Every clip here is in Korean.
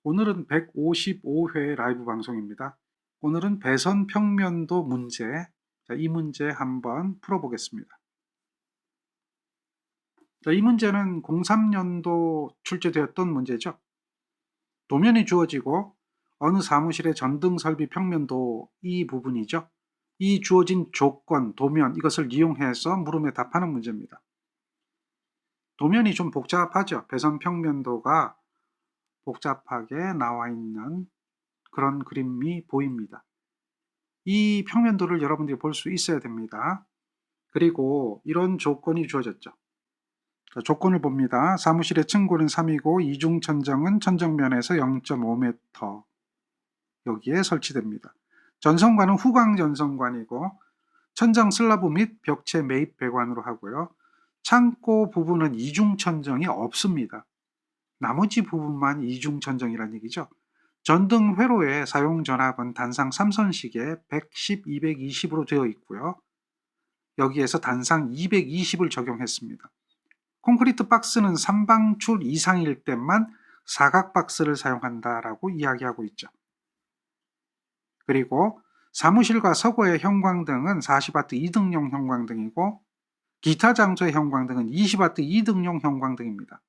오늘은 155회 라이브 방송입니다. 오늘은 배선 평면도 문제, 이 문제 한번 풀어보겠습니다. 이 문제는 03년도 출제되었던 문제죠. 도면이 주어지고 어느 사무실의 전등 설비 평면도 이 부분이죠. 이 주어진 조건, 도면 이것을 이용해서 물음에 답하는 문제입니다. 도면이 좀 복잡하죠. 배선 평면도가 복잡하게 나와 있는 그런 그림이 보입니다. 이 평면도를 여러분들이 볼 수 있어야 됩니다. 그리고 이런 조건이 주어졌죠. 자, 조건을 봅니다. 사무실의 층고는 3이고 이중 천정은 천정면에서 0.5m 여기에 설치됩니다. 전선관은 후광 전선관이고 천정 슬라브 및 벽체 매입 배관으로 하고요. 창고 부분은 이중 천정이 없습니다. 나머지 부분만 이중 천정이라는 얘기죠. 전등 회로의 사용 전압은 단상 3선식에 110, 220으로 되어 있고요. 여기에서 단상 220을 적용했습니다. 콘크리트 박스는 3방출 이상일 때만 사각 박스를 사용한다라고 이야기하고 있죠. 그리고 사무실과 서고의 형광등은 40W 2등용 형광등이고 기타 장소의 형광등은 20W 2등용 형광등입니다.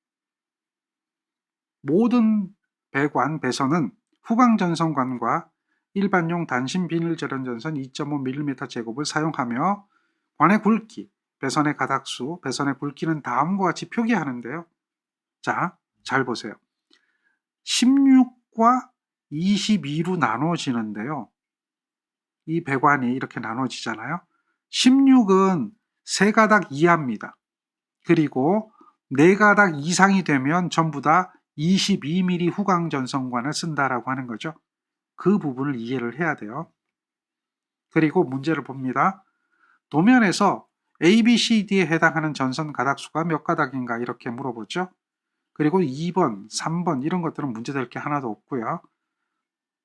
모든 배관, 배선은 후광전선관과 일반용 단신 비닐 절연 전선 2.5mm 제곱을 사용하며 관의 굵기, 배선의 가닥수, 배선의 굵기는 다음과 같이 표기하는데요. 자, 잘 보세요. 16과 22로 나눠지는데요. 이 배관이 이렇게 나눠지잖아요. 16은 3가닥 이하입니다. 그리고 4가닥 이상이 되면 전부 다 22mm 후광전선관을 쓴다라고 하는 거죠. 그 부분을 이해를 해야 돼요. 그리고 문제를 봅니다. 도면에서 A, B, C, D에 해당하는 전선 가닥수가 몇 가닥인가 이렇게 물어보죠. 그리고 2번, 3번 이런 것들은 문제될 게 하나도 없고요.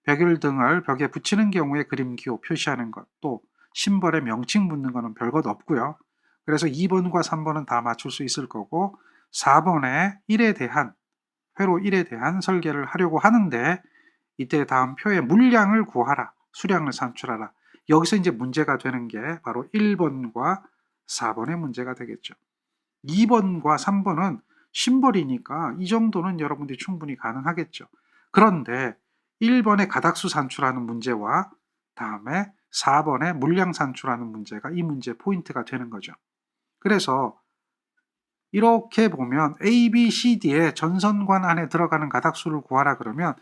벽열등을 벽에 붙이는 경우에 그림 기호 표시하는 것, 또 심벌에 명칭 붙는 거는 별것 없고요. 그래서 2번과 3번은 다 맞출 수 있을 거고 4번에 1에 대한 회로 1에 대한 설계를 하려고 하는데 이때 다음 표의 물량을 구하라, 수량을 산출하라. 여기서 이제 문제가 되는 게 바로 1번과 4번의 문제가 되겠죠. 2번과 3번은 심벌이니까 이 정도는 여러분들이 충분히 가능하겠죠. 그런데 1번의 가닥수 산출하는 문제와 다음에 4번의 물량 산출하는 문제가 이 문제의 포인트가 되는 거죠. 그래서 이렇게 보면 A, B, C, D의 전선관 안에 들어가는 가닥수를 구하라 그러면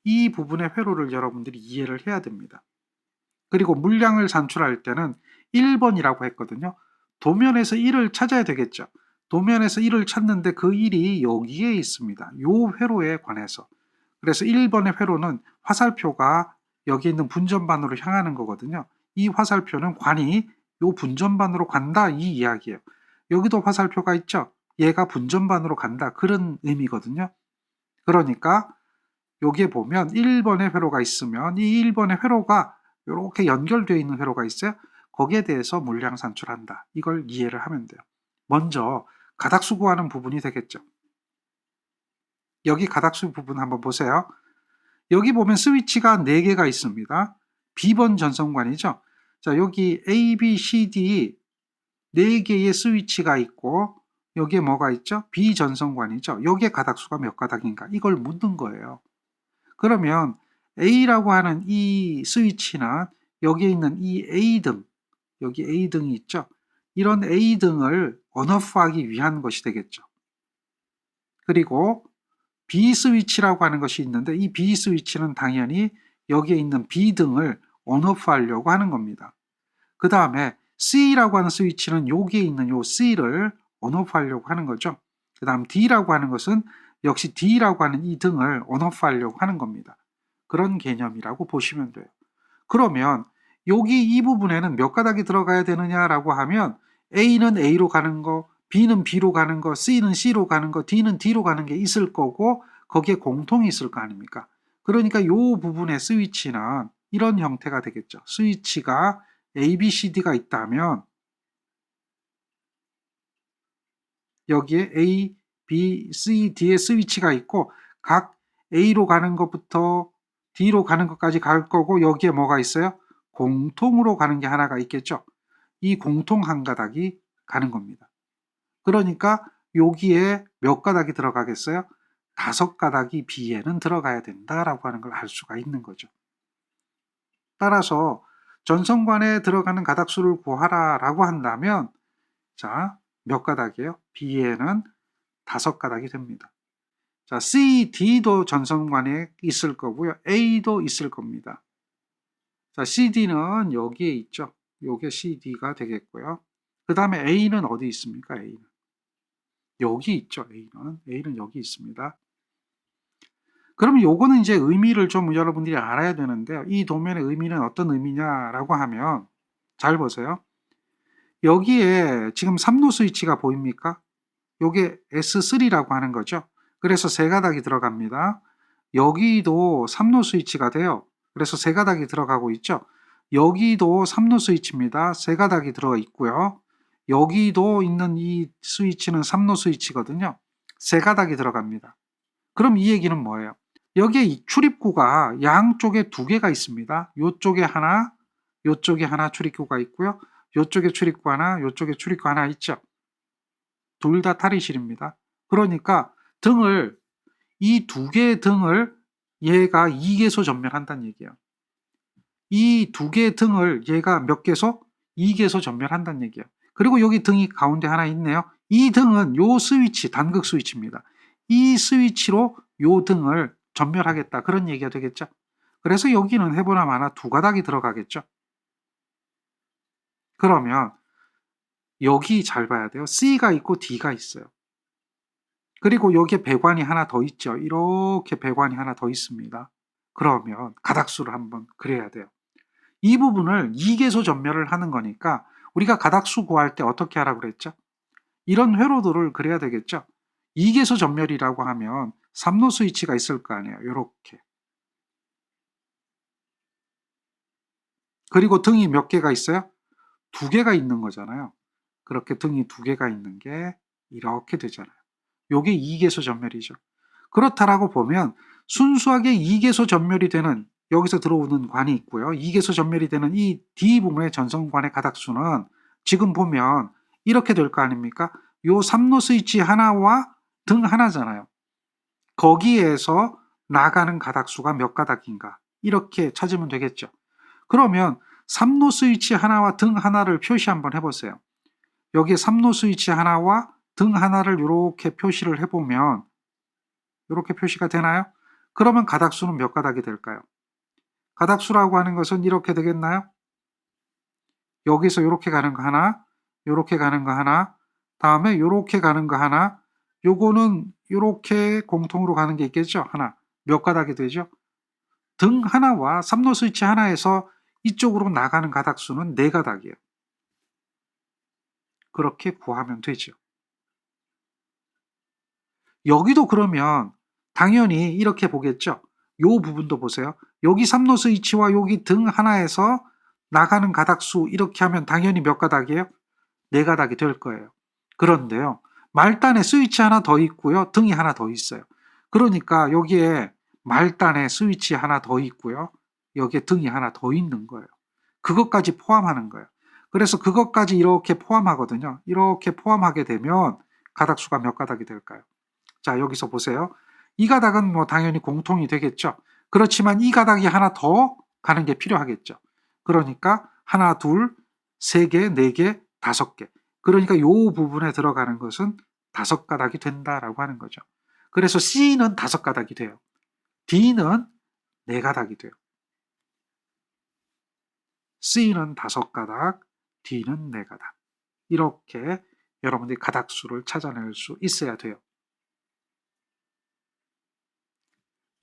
이 부분의 회로를 여러분들이 이해를 해야 됩니다. 그리고 물량을 산출할 때는 1번이라고 했거든요. 도면에서 1을 찾아야 되겠죠. 도면에서 1을 찾는데 그 1이 여기에 있습니다. 요 회로에 관해서. 그래서 1번의 회로는 화살표가 여기 있는 분전반으로 향하는 거거든요. 이 화살표는 관이 요 분전반으로 간다 이 이야기예요. 여기도 화살표가 있죠. 얘가 분전반으로 간다 그런 의미거든요. 그러니까 여기에 보면 1번의 회로가 있으면 이 1번의 회로가 이렇게 연결되어 있는 회로가 있어요. 거기에 대해서 물량 산출한다. 이걸 이해를 하면 돼요. 먼저 가닥수 구하는 부분이 되겠죠. 여기 가닥수 부분 한번 보세요. 여기 보면 스위치가 4개가 있습니다. B번 전선관이죠. 자, 여기 A, B, C, D 4개의 스위치가 있고 여기에 뭐가 있죠? B 전선관이죠. 여기에 가닥수가 몇 가닥인가? 이걸 묻는 거예요. 그러면 A라고 하는 이 스위치는 여기에 있는 이 A등, 여기 A등이 있죠. 이런 A등을 온오프하기 위한 것이 되겠죠. 그리고 B 스위치라고 하는 것이 있는데 이 B 스위치는 당연히 여기에 있는 B등을 온오프하려고 하는 겁니다. 그 다음에 C라고 하는 스위치는 여기에 있는 요 C를 온오프하려고 하는 거죠. 그 다음 D라고 하는 것은 역시 D라고 하는 이 등을 온오프하려고 하는 겁니다. 그런 개념이라고 보시면 돼요. 그러면 여기 이 부분에는 몇 가닥이 들어가야 되느냐라고 하면 A는 A로 가는 거, B는 B로 가는 거, C는 C로 가는 거, D는 D로 가는 게 있을 거고 거기에 공통이 있을 거 아닙니까? 그러니까 이 부분의 스위치는 이런 형태가 되겠죠. 스위치가 A, B, C, D가 있다면 여기에 A, B, C, D의 스위치가 있고 각 A로 가는 것부터 D로 가는 것까지 갈 거고 여기에 뭐가 있어요? 공통으로 가는 게 하나가 있겠죠. 이 공통 한 가닥이 가는 겁니다. 그러니까 여기에 몇 가닥이 들어가겠어요? 5가닥이 B에는 들어가야 된다라고 하는 걸 알 수가 있는 거죠. 따라서 전선관에 들어가는 가닥수를 구하라라고 한다면 자, 몇 가닥이에요? B에는 5가닥이 됩니다. 자, C, D도 전선관에 있을 거고요. A도 있을 겁니다. 자, CD는 여기에 있죠. 요게 CD가 되겠고요. 그 다음에 A는 어디 있습니까? A는 여기 있죠. A는 여기 있습니다. 그러면 요거는 이제 의미를 좀 여러분들이 알아야 되는데요. 이 도면의 의미는 어떤 의미냐라고 하면 잘 보세요. 여기에 지금 3로 스위치가 보입니까? 요게 S3라고 하는 거죠. 그래서 3가닥이 들어갑니다. 여기도 3로 스위치가 돼요. 그래서 3가닥이 들어가고 있죠. 여기도 3로 스위치입니다. 3가닥이 들어가 있고요. 여기도 있는 이 스위치는 3로 스위치거든요. 3가닥이 들어갑니다. 그럼 이 얘기는 뭐예요? 여기에 이 출입구가 양쪽에 2개가 있습니다. 요쪽에 하나, 요쪽에 하나 출입구가 있고요. 요쪽에 출입구 하나, 요쪽에 출입구 하나 있죠. 둘 다 탈의실입니다. 그러니까 등을 이 2개의 등을 얘가 2개소 전멸한다는 얘기예요. 이 2개의 등을 얘가 몇 개소? 2개소 전멸한다는 얘기예요. 그리고 여기 등이 가운데 하나 있네요. 이 등은 요 스위치, 단극 스위치입니다. 이 스위치로 요 등을 전멸하겠다. 그런 얘기가 되겠죠. 그래서 여기는 해보나 마나 2가닥이 들어가겠죠. 그러면 여기 잘 봐야 돼요. C가 있고 D가 있어요. 그리고 여기에 배관이 하나 더 있죠. 이렇게 배관이 하나 더 있습니다. 그러면 가닥수를 한번 그려야 돼요. 이 부분을 2개소 전멸을 하는 거니까 우리가 가닥수 구할 때 어떻게 하라고 그랬죠? 이런 회로도를 그려야 되겠죠. 2개소 전멸이라고 하면 3로 스위치가 있을 거 아니에요. 이렇게. 그리고 등이 몇 개가 있어요? 2개가 있는 거잖아요. 그렇게 등이 2개가 있는 게 이렇게 되잖아요. 요게 2개소 전멸이죠. 그렇다라고 보면 순수하게 2개소 전멸이 되는 여기서 들어오는 관이 있고요. 2개소 전멸이 되는 이 D 부분의 전선관의 가닥수는 지금 보면 이렇게 될 거 아닙니까? 요 3로 스위치 하나와 등 하나잖아요. 거기에서 나가는 가닥수가 몇 가닥인가 이렇게 찾으면 되겠죠. 그러면 3로 스위치 하나와 등 하나를 표시 한번 해보세요. 여기에 3로 스위치 하나와 등 하나를 이렇게 표시를 해보면 이렇게 표시가 되나요? 그러면 가닥수는 몇 가닥이 될까요? 가닥수라고 하는 것은 이렇게 되겠나요? 여기서 이렇게 가는 거 하나, 이렇게 가는 거 하나, 다음에 이렇게 가는 거 하나, 요거는 이렇게 공통으로 가는 게 있겠죠? 하나. 몇 가닥이 되죠? 등 하나와 3로 스위치 하나에서 이쪽으로 나가는 가닥수는 4가닥이에요. 그렇게 구하면 되죠. 여기도 그러면 당연히 이렇게 보겠죠. 요 부분도 보세요. 여기 3로 스위치와 여기 등 하나에서 나가는 가닥수 이렇게 하면 당연히 몇 가닥이에요? 4가닥이 될 거예요. 그런데요. 말단에 스위치 하나 더 있고요. 등이 하나 더 있어요. 그러니까 여기에 말단에 스위치 하나 더 있고요. 여기에 등이 하나 더 있는 거예요. 그것까지 포함하는 거예요. 그래서 그것까지 이렇게 포함하거든요. 이렇게 포함하게 되면 가닥수가 몇 가닥이 될까요? 자, 여기서 보세요. 이 가닥은 뭐 당연히 공통이 되겠죠. 그렇지만 이 가닥이 하나 더 가는 게 필요하겠죠. 그러니까 하나, 둘, 세 개, 네 개, 5개. 그러니까 요 부분에 들어가는 것은 5가닥이 된다라고 하는 거죠. 그래서 C는 5가닥이 돼요. D는 4가닥이 돼요. C는 5가닥, D는 4가닥. 이렇게 여러분들이 가닥수를 찾아낼 수 있어야 돼요.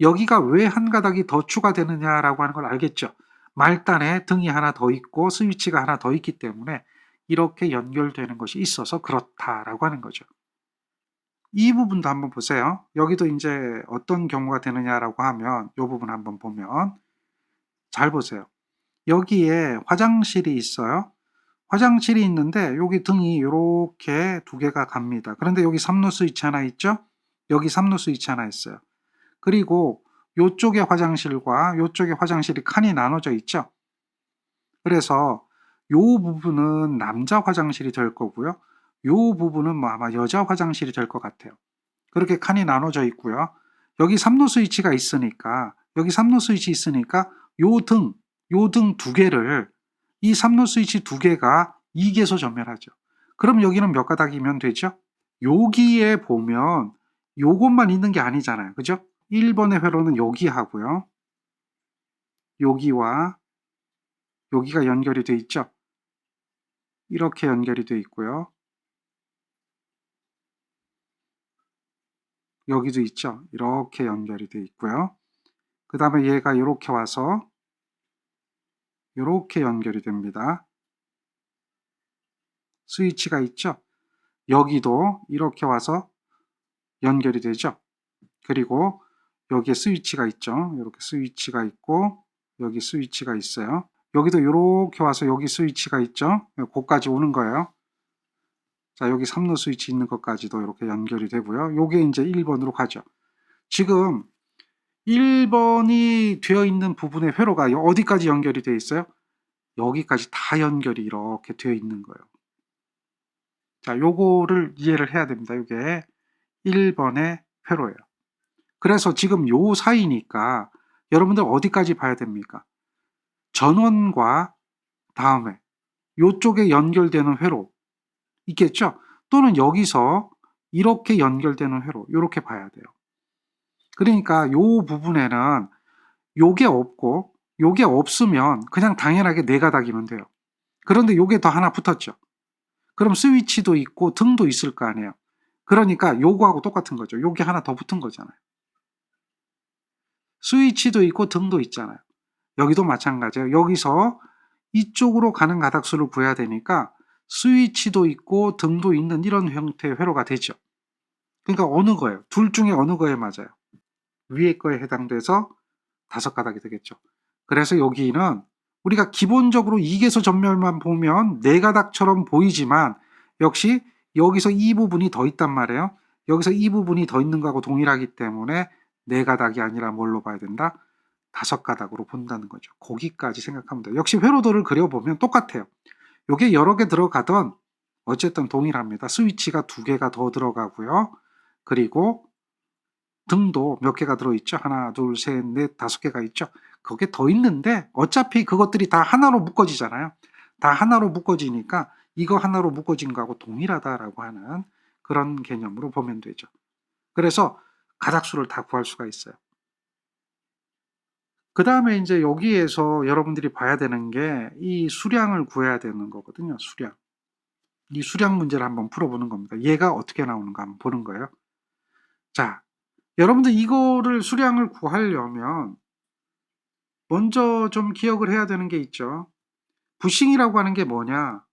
여기가 왜 한 가닥이 더 추가되느냐라고 하는 걸 알겠죠. 말단에 등이 하나 더 있고 스위치가 하나 더 있기 때문에 이렇게 연결되는 것이 있어서 그렇다라고 하는 거죠. 이 부분도 한번 보세요. 여기도 이제 어떤 경우가 되느냐라고 하면 이 부분 한번 보면 잘 보세요. 여기에 화장실이 있어요. 화장실이 있는데 여기 등이 이렇게 2개가 갑니다. 그런데 여기 3로 스위치 하나 있죠? 여기 3로 스위치 하나 있어요. 그리고 요쪽에 화장실과 요쪽에 화장실이 칸이 나눠져 있죠. 그래서 요 부분은 남자 화장실이 될 거고요. 요 부분은 뭐 아마 여자 화장실이 될 것 같아요. 그렇게 칸이 나눠져 있고요. 여기 3로 스위치가 있으니까 여기 3로 스위치 있으니까 요 등 두 개를 이 3로 스위치 두 개가 2개소 전멸하죠. 그럼 여기는 몇 가닥이면 되죠? 여기에 보면 요것만 있는 게 아니잖아요. 그죠? 1번의 회로는 여기 하고요. 여기와 여기가 연결이 돼 있죠. 이렇게 연결이 돼 있고요. 여기도 있죠. 이렇게 연결이 돼 있고요. 그 다음에 얘가 이렇게 와서 이렇게 연결이 됩니다. 스위치가 있죠. 여기도 이렇게 와서 연결이 되죠. 그리고 여기에 스위치가 있죠. 이렇게 스위치가 있고 여기 스위치가 있어요. 여기도 이렇게 와서 여기 스위치가 있죠. 거기까지 오는 거예요. 자, 여기 3로 스위치 있는 것까지도 이렇게 연결이 되고요. 요게 이제 1번으로 가죠. 지금 1번이 되어 있는 부분의 회로가 어디까지 연결이 되어 있어요? 여기까지 다 연결이 이렇게 되어 있는 거예요. 자, 요거를 이해를 해야 됩니다. 이게 1번의 회로예요. 그래서 지금 요 사이니까 여러분들 어디까지 봐야 됩니까? 전원과 다음에 요쪽에 연결되는 회로 있겠죠? 또는 여기서 이렇게 연결되는 회로 이렇게 봐야 돼요. 그러니까 요 부분에는 요게 없고 요게 없으면 그냥 당연하게 네 가닥이면 돼요. 그런데 요게 더 하나 붙었죠. 그럼 스위치도 있고 등도 있을 거 아니에요. 그러니까 요거하고 똑같은 거죠. 요게 하나 더 붙은 거잖아요. 스위치도 있고 등도 있잖아요. 여기도 마찬가지예요. 여기서 이쪽으로 가는 가닥수를 구해야 되니까 스위치도 있고 등도 있는 이런 형태의 회로가 되죠. 그러니까 어느 거예요? 둘 중에 어느 거에 맞아요? 위에 거에 해당돼서 5가닥이 되겠죠. 그래서 여기는 우리가 기본적으로 2개소 전멸만 보면 4가닥처럼 보이지만 역시 여기서 이 부분이 더 있단 말이에요. 여기서 이 부분이 더 있는 거하고 동일하기 때문에 4가닥이 아니라 뭘로 봐야 된다? 5가닥으로 본다는 거죠. 거기까지 생각하면 돼요. 역시 회로도를 그려보면 똑같아요. 이게 여러 개 들어가던 어쨌든 동일합니다. 스위치가 2개가 더 들어가고요. 그리고 등도 몇 개가 들어있죠. 하나, 둘, 셋, 넷, 5개가 있죠. 그게 더 있는데 어차피 그것들이 다 하나로 묶어지잖아요. 다 하나로 묶어지니까 이거 하나로 묶어진 거하고 동일하다라고 하는 그런 개념으로 보면 되죠. 그래서 가닥수를 다 구할 수가 있어요. 그 다음에 이제 여기에서 여러분들이 봐야 되는 게 이 수량을 구해야 되는 거거든요. 수량. 이 수량 문제를 한번 풀어보는 겁니다. 얘가 어떻게 나오는가 한번 보는 거예요. 자, 여러분들 이거를 수량을 구하려면 먼저 좀 기억을 해야 되는 게 있죠. 부싱이라고 하는 게 뭐냐?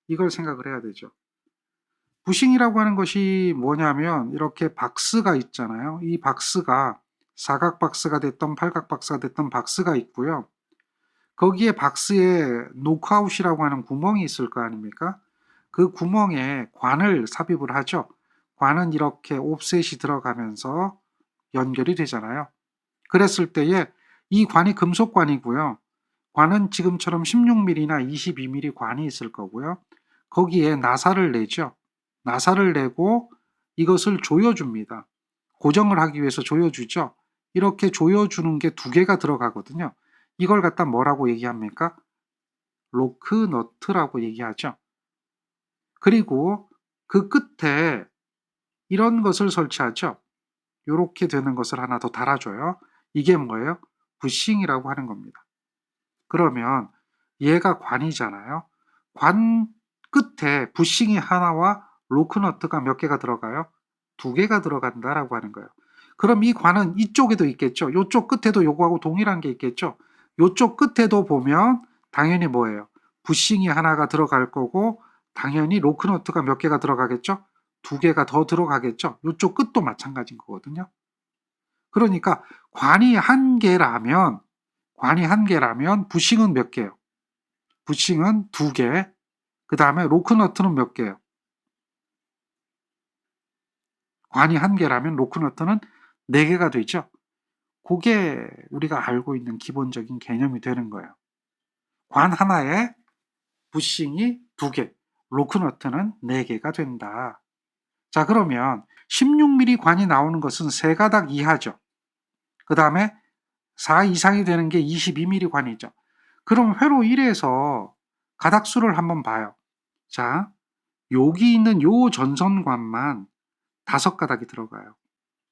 이걸 생각을 해야 되죠. 부싱이라고 하는 것이 뭐냐면 이렇게 박스가 있잖아요. 이 박스가 사각 박스가 됐던 팔각 박스가 됐던 박스가 있고요. 거기에 박스에 노크아웃이라고 하는 구멍이 있을 거 아닙니까? 그 구멍에 관을 삽입을 하죠. 관은 이렇게 옵셋이 들어가면서 연결이 되잖아요. 그랬을 때에 이 관이 금속관이고요. 관은 지금처럼 16mm나 22mm 관이 있을 거고요. 거기에 나사를 내죠. 나사를 내고 이것을 조여줍니다. 고정을 하기 위해서 조여주죠. 이렇게 조여주는 게 2개가 들어가거든요. 이걸 갖다 뭐라고 얘기합니까? 로크 너트라고 얘기하죠. 그리고 그 끝에 이런 것을 설치하죠. 이렇게 되는 것을 하나 더 달아줘요. 이게 뭐예요? 부싱이라고 하는 겁니다. 그러면 얘가 관이잖아요. 관 끝에 부싱이 하나와 로크너트가 몇 개가 들어가요? 2개가 들어간다라고 하는 거예요. 그럼 이 관은 이쪽에도 있겠죠. 이쪽 끝에도 요거하고 동일한 게 있겠죠. 이쪽 끝에도 보면 당연히 뭐예요? 부싱이 하나가 들어갈 거고 당연히 로크너트가 몇 개가 들어가겠죠? 2개가 더 들어가겠죠. 이쪽 끝도 마찬가지인 거거든요. 그러니까 관이 한 개라면 부싱은 몇 개예요? 부싱은 2개. 그 다음에 로크너트는 몇 개예요? 관이 한 개라면 로크너트는 4개가 되죠. 그게 우리가 알고 있는 기본적인 개념이 되는 거예요. 관 하나에 부싱이 2개, 로크너트는 4개가 된다. 자, 그러면 16mm 관이 나오는 것은 3가닥 이하죠. 그 다음에 4 이상이 되는 게 22mm 관이죠. 그럼 회로 1에서 가닥수를 한번 봐요. 자, 여기 있는 요 전선관만 5가닥이 들어가요.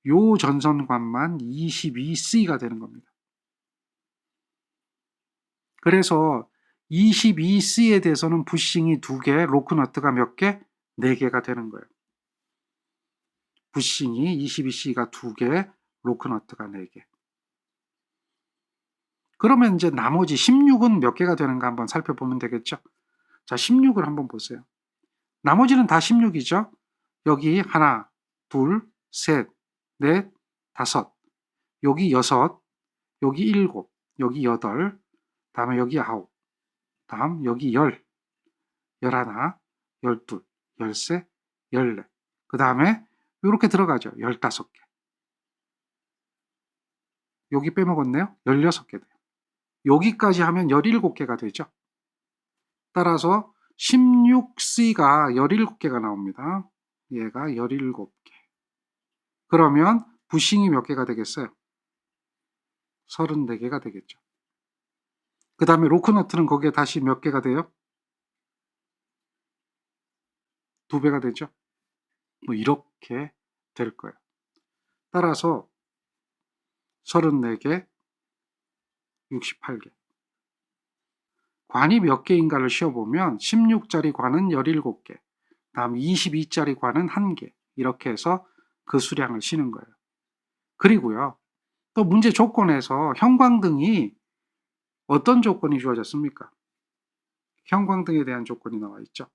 요 전선관만 22C가 되는 겁니다. 그래서 22C에 대해서는 부싱이 2개, 로크너트가 몇 개? 4개가 되는 거예요. 부싱이 22C가 2개, 로크너트가 4개. 그러면 이제 나머지 16은 몇 개가 되는가 한번 살펴보면 되겠죠. 자, 16을 한번 보세요. 나머지는 다 16이죠. 여기 하나, 둘, 셋, 넷, 다섯, 여기 6, 여기 7, 여기 8, 다음에 여기 9, 다음 여기 10, 11, 12, 13, 14. 그 다음에 이렇게 들어가죠. 15개. 여기 빼먹었네요. 16개 돼요. 여기까지 하면 17개가 되죠. 따라서 16C가 17개가 나옵니다. 얘가 17개. 그러면 부싱이 몇 개가 되겠어요? 34개가 되겠죠. 그 다음에 로크너트는 거기에 다시 몇 개가 돼요? 2배가 되죠. 뭐 이렇게 될 거예요. 따라서 34개, 68개. 관이 몇 개인가를 쉬어보면 16짜리 관은 17개, 다음 22짜리 관은 1개, 이렇게 해서 그 수량을 쉬는 거예요. 그리고요, 또 문제 조건에서 형광등이 어떤 조건이 주어졌습니까? 형광등에 대한 조건이 나와 있죠.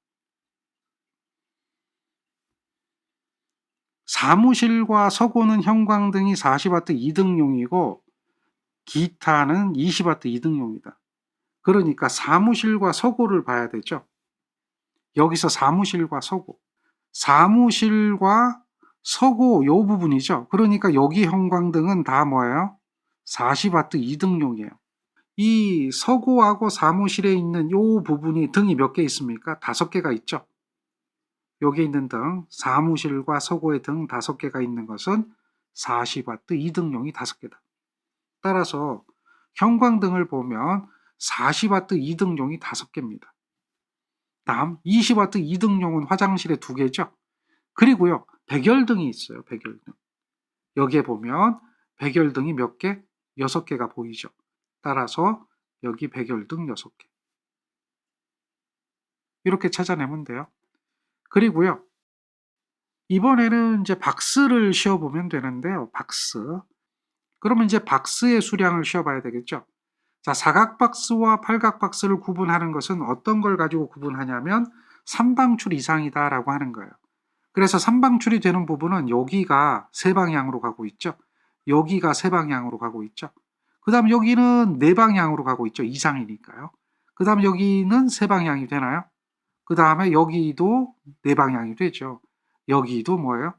사무실과 서고는 형광등이 40W 2등용이고 기타는 20W 2등용이다. 그러니까 사무실과 서고를 봐야 되죠. 여기서 사무실과 서고, 사무실과 서고 요 부분이죠. 그러니까 여기 형광등은 다 뭐예요? 40W 2등용이에요. 이 서고하고 사무실에 있는 요 부분이 등이 몇 개 있습니까? 5개가 있죠. 여기 있는 등, 사무실과 서고의 등 5개가 있는 것은 40W 2등용이 5개다. 따라서 형광등을 보면 40W 2등용이 5개입니다. 다음 20W 2등용은 화장실에 2개죠. 그리고요, 백열등이 있어요. 백열등. 여기에 보면 백열등이 몇 개? 6개가 보이죠. 따라서 여기 백열등 6개. 이렇게 찾아내면 돼요. 그리고요, 이번에는 이제 박스를 쉬어보면 되는데요. 박스. 그러면 이제 박스의 수량을 쉬어봐야 되겠죠. 자, 사각박스와 팔각박스를 구분하는 것은 어떤 걸 가지고 구분하냐면 3방출 이상이다라고 하는 거예요. 그래서 3방출이 되는 부분은 여기가 3방향으로 가고 있죠. 여기가 3방향으로 가고 있죠. 그 다음 여기는 4방향으로 가고 있죠. 이상이니까요. 그 다음 여기는 3방향이 되나요? 그 다음에 여기도 4방향이 되죠. 여기도 뭐예요?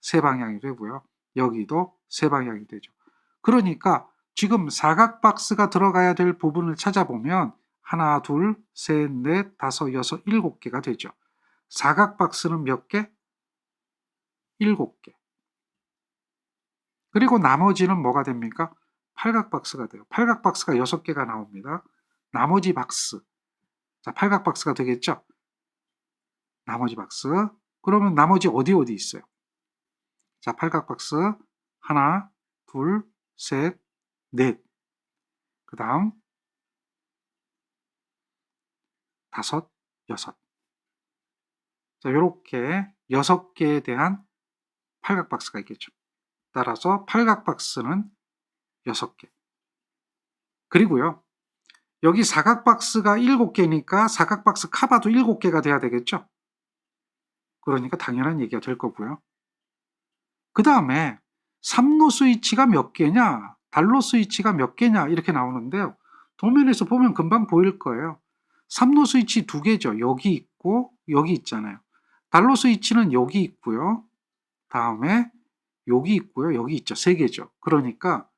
3방향이 되고요. 여기도 3방향이 되죠. 그러니까 지금 사각박스가 들어가야 될 부분을 찾아보면 하나, 둘, 셋, 넷, 다섯, 여섯, 7개가 되죠. 사각박스는 몇 개? 7개. 그리고 나머지는 뭐가 됩니까? 팔각박스가 돼요. 팔각박스가 6개가 나옵니다. 나머지 박스. 자, 팔각박스가 되겠죠? 나머지 박스. 그러면 나머지 어디 있어요? 자, 팔각박스 하나, 둘, 셋, 넷. 그 다음 다섯, 여섯. 자, 이렇게 6개에 대한 팔각박스가 있겠죠. 따라서 팔각박스는 6개. 그리고요, 여기 사각박스가 7개니까 사각박스 카바도 7개가 돼야 되겠죠. 그러니까 당연한 얘기가 될 거고요. 그 다음에 3로 스위치가 몇 개냐, 달로 스위치가 몇 개냐 이렇게 나오는데요. 도면에서 보면 금방 보일 거예요. 3로 스위치 2개죠. 여기 있고 여기 있잖아요. 달로 스위치는 여기 있고요. 다음에 여기 있고요. 여기 있죠. 3개죠. 그러니까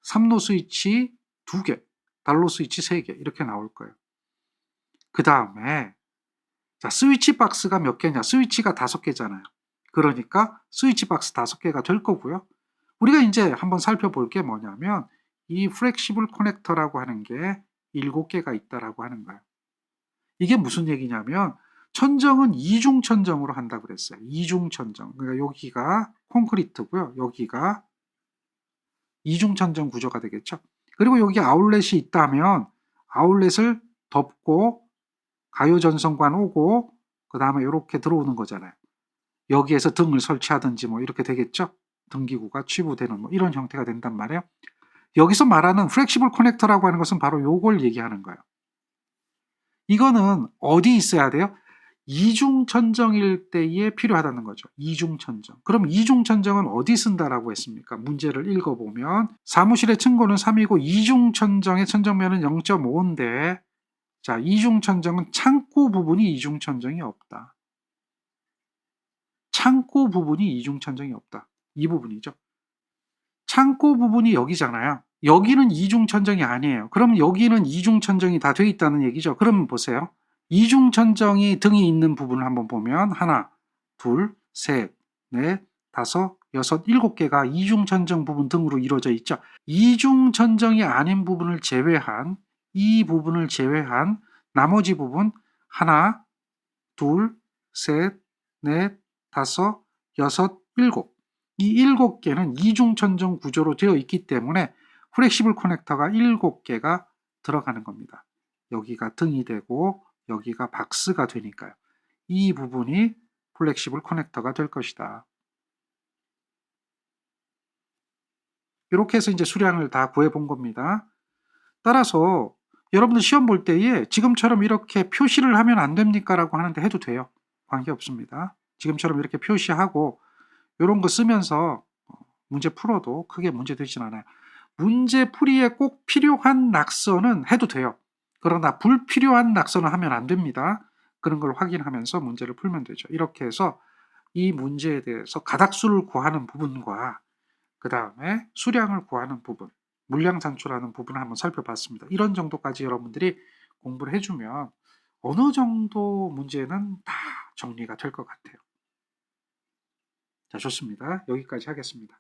3로 스위치 2개, 달로 스위치 3개 이렇게 나올 거예요. 그 다음에 자, 스위치 박스가 몇 개냐? 스위치가 5개잖아요. 그러니까 스위치 박스 5개가 될 거고요. 우리가 이제 한번 살펴볼 게 뭐냐면 이 플렉시블 커넥터라고 하는 게 7개가 있다라고 하는 거예요. 이게 무슨 얘기냐면 천정은 이중 천정으로 한다고 그랬어요. 이중 천정. 그러니까 여기가 콘크리트고요. 여기가 이중 천정 구조가 되겠죠. 그리고 여기 아울렛이 있다면 아울렛을 덮고 가요 전선관 오고 그 다음에 이렇게 들어오는 거잖아요. 여기에서 등을 설치하든지 뭐 이렇게 되겠죠. 등기구가 취부되는 뭐 이런 형태가 된단 말이에요. 여기서 말하는 플렉시블 커넥터라고 하는 것은 바로 요걸 얘기하는 거예요. 이거는 어디 있어야 돼요? 이중천정일 때에 필요하다는 거죠. 이중천정. 그럼 이중천정은 어디 쓴다라고 했습니까? 문제를 읽어보면 사무실의 층고는 3이고 이중천정의 천정면은 0.5인데 자, 이중천정은 창고 부분이 이중천정이 없다. 창고 부분이 이중천정이 없다. 이 부분이죠. 창고 부분이 여기잖아요. 여기는 이중천정이 아니에요. 그럼 여기는 이중천정이 다 돼 있다는 얘기죠. 그러면 보세요. 이중천정이 등이 있는 부분을 한번 보면 하나, 둘, 셋, 넷, 다섯, 여섯, 7개가 이중천정 부분 등으로 이루어져 있죠. 이중천정이 아닌 부분을 제외한 이 부분을 제외한 나머지 부분 하나, 둘, 셋, 넷, 다섯, 여섯, 7. 이 7개는 이중천정 구조로 되어 있기 때문에 플렉시블 커넥터가 7개가 들어가는 겁니다. 여기가 등이 되고 여기가 박스가 되니까요. 이 부분이 플렉시블 커넥터가 될 것이다. 이렇게 해서 이제 수량을 다 구해 본 겁니다. 따라서 여러분들 시험 볼 때에 지금처럼 이렇게 표시를 하면 안 됩니까? 라고 하는데 해도 돼요. 관계없습니다. 지금처럼 이렇게 표시하고 이런 거 쓰면서 문제 풀어도 크게 문제 되진 않아요. 문제 풀이에 꼭 필요한 낙서는 해도 돼요. 그러나 불필요한 낙서는 하면 안 됩니다. 그런 걸 확인하면서 문제를 풀면 되죠. 이렇게 해서 이 문제에 대해서 가닥수를 구하는 부분과 그 다음에 수량을 구하는 부분, 물량 산출하는 부분을 한번 살펴봤습니다. 이런 정도까지 여러분들이 공부를 해주면 어느 정도 문제는 다 정리가 될 것 같아요. 자, 좋습니다. 여기까지 하겠습니다.